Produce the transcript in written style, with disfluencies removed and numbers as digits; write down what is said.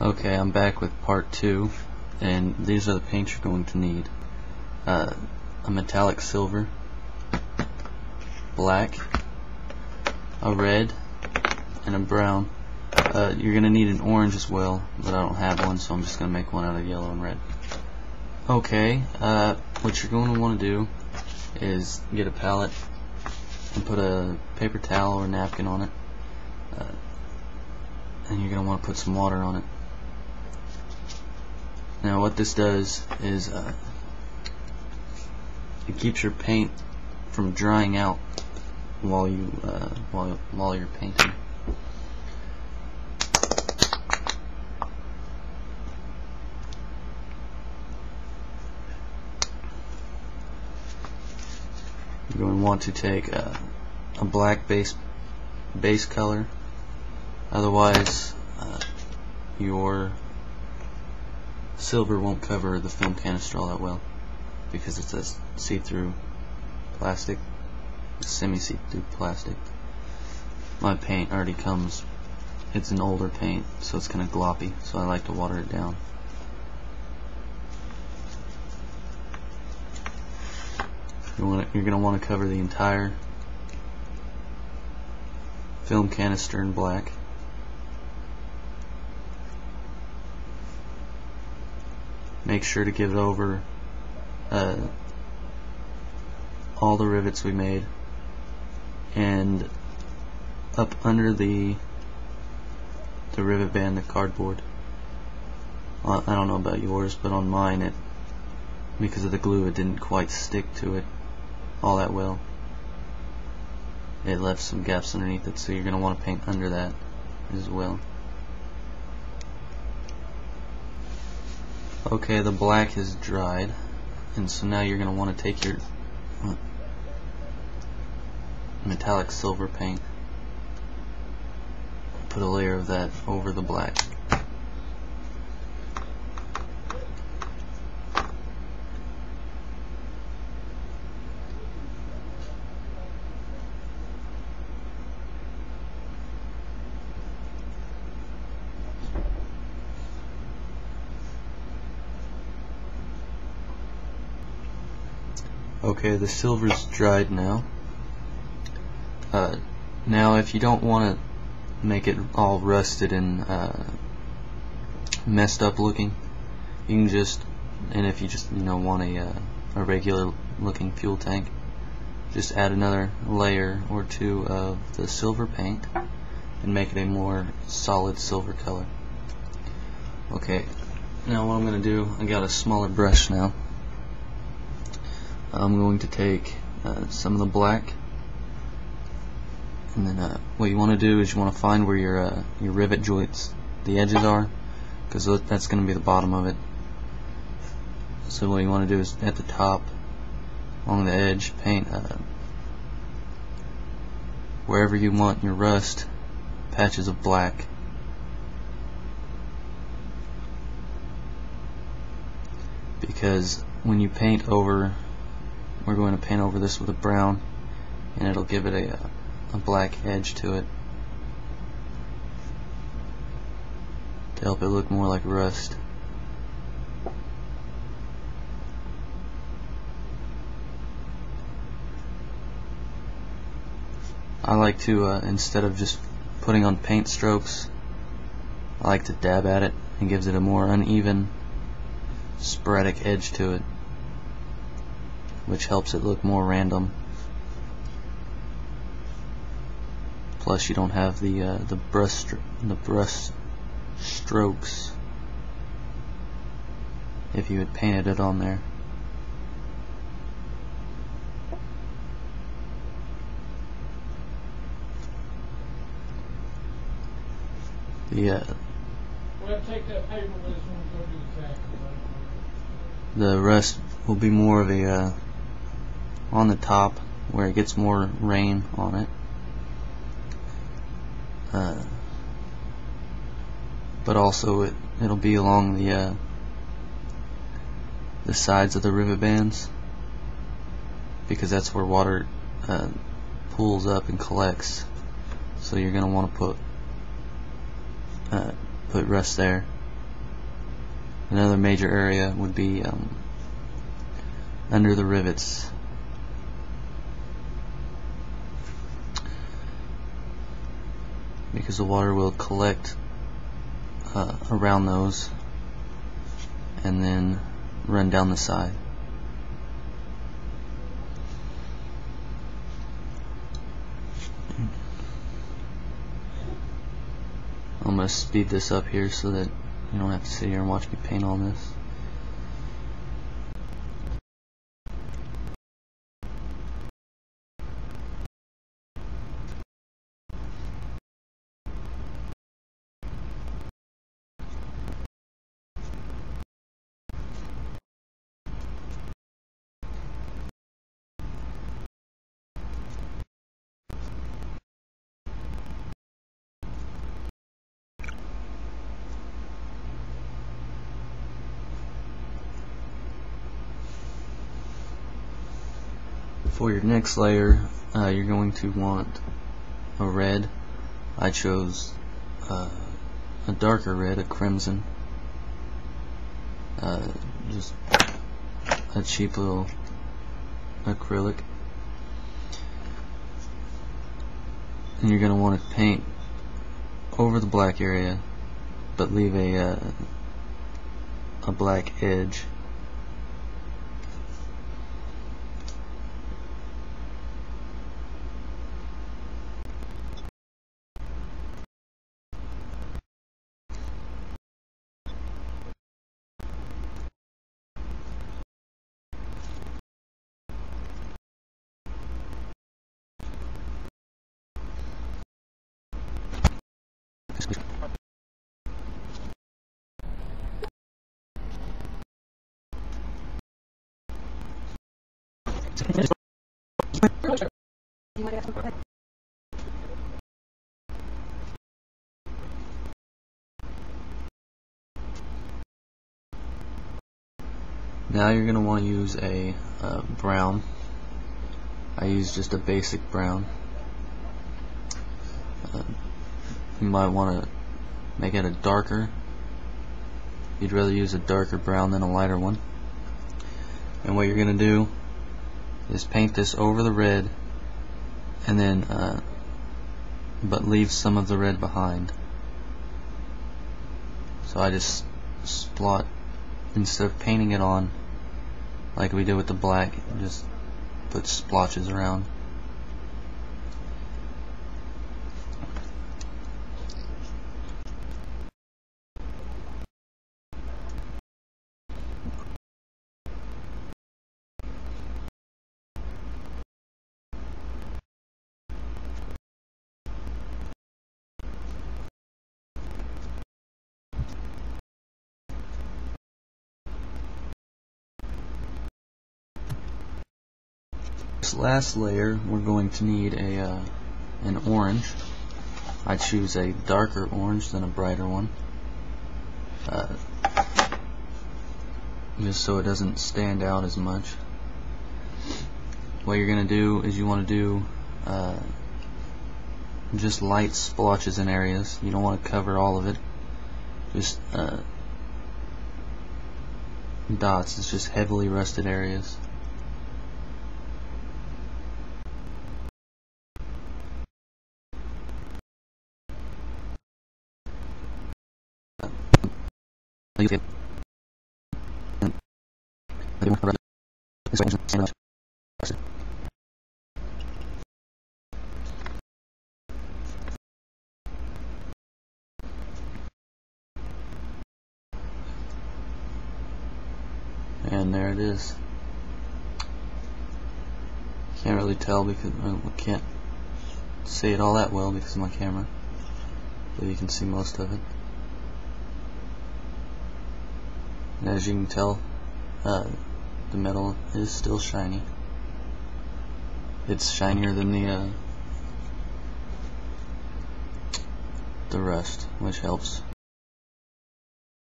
Okay, I'm back with part 2, and these are the paints you're going to need. A metallic silver, black, a red, and a brown. You're going to need an orange as well, but I don't have one, so I'm just going to make one out of yellow and red. Okay, what you're going to want to do is get a palette and put a paper towel or napkin on it, and you're going to want to put some water on it. Now what this does is it keeps your paint from drying out while you're painting. You're going to want to take a black base color, otherwise your silver won't cover the film canister all that well because it's a see-through plastic, semi-see-through plastic. My paint already comes, it's an older paint, so it's kind of gloppy, so I like to water it down. You're going to want to cover the entire film canister in black. Make sure to give it over all the rivets we made, and up under the rivet band, the cardboard. I don't know about yours, but on mine, because of the glue, it didn't quite stick to it all that well. It left some gaps underneath it, so you're going to want to paint under that as well. Okay, the black is dried, and so now you're going to want to take your metallic silver paint, put a layer of that over the black. Okay, the silver's dried now. Now if you don't want to make it all rusted and messed up looking, you can just, and if you just want a regular looking fuel tank, just add another layer or two of the silver paint and make it a more solid silver color. Okay, now what I'm going to do, I got a smaller brush now. I'm going to take some of the black, and then what you want to do is you want to find where your rivet joints, the edges are, because that's going to be the bottom of it. So what you want to do is at the top, along the edge, paint wherever you want your rust, patches of black. Because when you paint over, we're going to paint over this with a brown, and it'll give it a black edge to it to help it look more like rust. I like to, instead of just putting on paint strokes, I like to dab at it, and gives it a more uneven, sporadic edge to it, which helps it look more random. Plus, you don't have the brush strokes if you had painted it on there. The rest will be more of a on the top where it gets more rain on it, but also it'll be along the sides of the rivet bands, because that's where water pools up and collects. So you're going to want to put rust there. Another major area would be under the rivets. Because the water will collect around those and then run down the side. I'm going to speed this up here so that you don't have to sit here and watch me paint all this. For your next layer, you're going to want a red. I chose a darker red, a crimson. Just a cheap little acrylic. And you're going to want to paint over the black area, but leave a black edge. Now you're going to want to use a brown. I use just a basic brown. You might want to make it a darker. You'd rather use a darker brown than a lighter one. And what you're going to do is paint this over the red, and then but leave some of the red behind. So I just splot, instead of painting it on like we did with the black, just put splotches around. This last layer, we're going to need an orange. I choose a darker orange than a brighter one, just so it doesn't stand out as much. What you're going to do is you want to do just light splotches in areas. You don't want to cover all of it. Just dots. It's just heavily rusted areas. And there it is. Can't really tell because I can't see it all that well because of my camera, but you can see most of it. And as you can tell, the metal is still shiny. It's shinier than the rust, which helps.